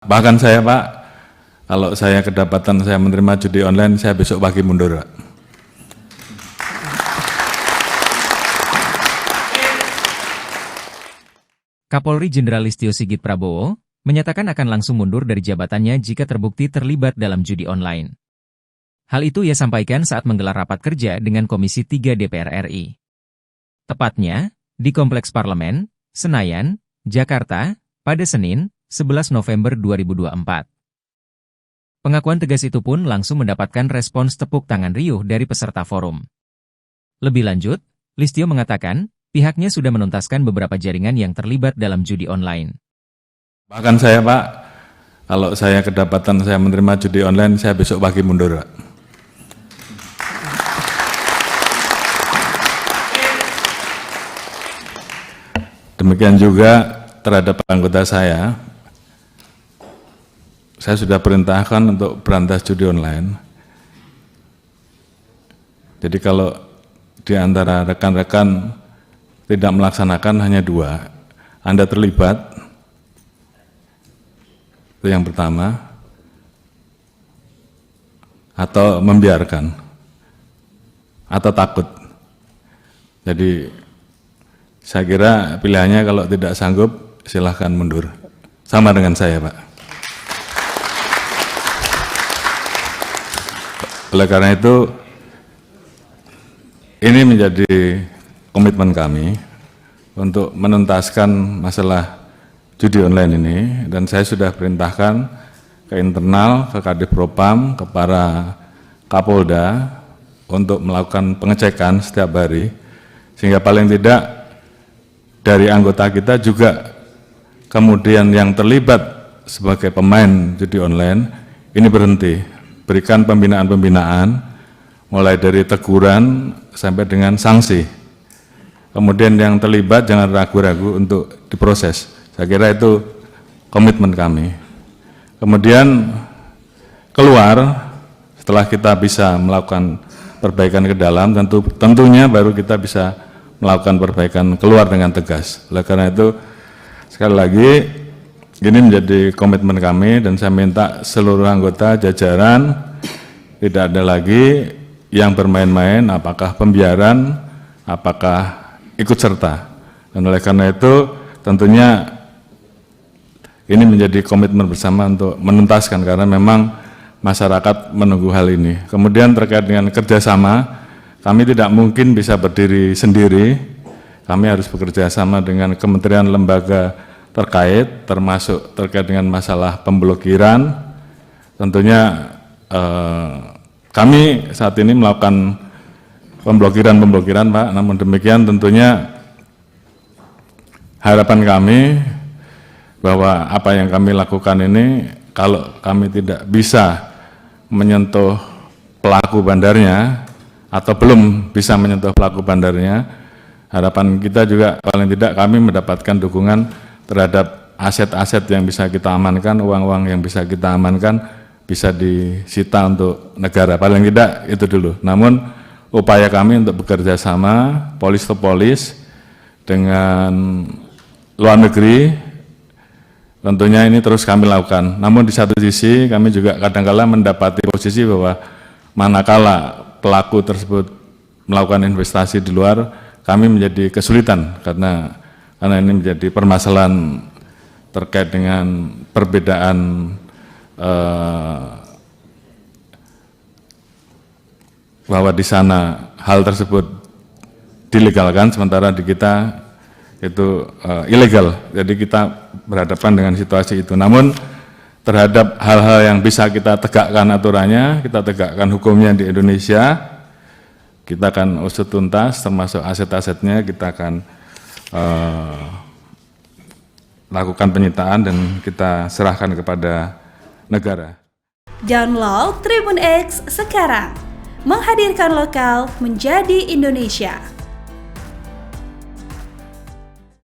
Bahkan saya Pak, kalau saya kedapatan saya menerima judi online, saya besok pagi mundur Pak. Kapolri Jenderal Listio Sigit Prabowo menyatakan akan langsung mundur dari jabatannya jika terbukti terlibat dalam judi online. Hal itu ia sampaikan saat menggelar rapat kerja dengan Komisi 3 DPR RI. Tepatnya, di Kompleks Parlemen, Senayan, Jakarta, pada Senin, 11 November 2024. Pengakuan tegas itu pun langsung mendapatkan respons tepuk tangan riuh dari peserta forum. Lebih lanjut, Listio mengatakan, pihaknya sudah menuntaskan beberapa jaringan yang terlibat dalam judi online. Bahkan saya Pak, kalau saya kedapatan saya menerima judi online, saya besok pagi mundur Pak. Demikian juga terhadap anggota saya sudah perintahkan untuk berantas judi online. Jadi kalau di antara rekan-rekan tidak melaksanakan hanya 2, Anda terlibat, itu yang pertama, atau membiarkan, atau takut. Jadi saya kira pilihannya kalau tidak sanggup, silahkan mundur. Sama dengan saya Pak. Oleh karena itu, ini menjadi komitmen kami untuk menuntaskan masalah judi online ini, dan saya sudah perintahkan ke internal, ke Kadif Propam, ke para Kapolda untuk melakukan pengecekan setiap hari, sehingga paling tidak dari anggota kita juga kemudian yang terlibat sebagai pemain judi online ini berhenti, berikan pembinaan-pembinaan mulai dari teguran sampai dengan sanksi. Kemudian yang terlibat jangan ragu-ragu untuk diproses. Saya kira itu komitmen kami. Kemudian keluar, setelah kita bisa melakukan perbaikan ke dalam, tentunya baru kita bisa melakukan perbaikan keluar dengan tegas. Oleh karena itu, sekali lagi, ini menjadi komitmen kami, dan saya minta seluruh anggota jajaran tidak ada lagi yang bermain-main, apakah pembiaran, apakah ikut serta. Dan oleh karena itu, tentunya ini menjadi komitmen bersama untuk menuntaskan, karena memang masyarakat menunggu hal ini. Kemudian terkait dengan kerjasama, kami tidak mungkin bisa berdiri sendiri, kami harus bekerja sama dengan kementerian lembaga terkait, termasuk terkait dengan masalah pemblokiran. Tentunya kami saat ini melakukan pemblokiran Pak, namun demikian tentunya harapan kami bahwa apa yang kami lakukan ini, kalau kami tidak bisa menyentuh pelaku bandarnya, atau belum bisa menyentuh pelaku bandarnya, harapan kita juga paling tidak kami mendapatkan dukungan terhadap aset-aset yang bisa kita amankan, uang-uang yang bisa kita amankan, bisa disita untuk negara, paling tidak itu dulu. Namun upaya kami untuk bekerja sama, polis to polis, dengan luar negeri, tentunya ini terus kami lakukan. Namun di satu sisi kami juga kadang-kala mendapati posisi bahwa manakala pelaku tersebut melakukan investasi di luar, kami menjadi kesulitan karena ini menjadi permasalahan terkait dengan perbedaan bahwa di sana hal tersebut dilegalkan, sementara di kita itu ilegal. Jadi kita berhadapan dengan situasi itu. Namun terhadap hal-hal yang bisa kita tegakkan aturannya, kita tegakkan hukumnya di Indonesia, kita akan usut tuntas, termasuk aset-asetnya kita akan lakukan penyitaan dan kita serahkan kepada negara. Download Tribun X sekarang, menghadirkan lokal menjadi Indonesia.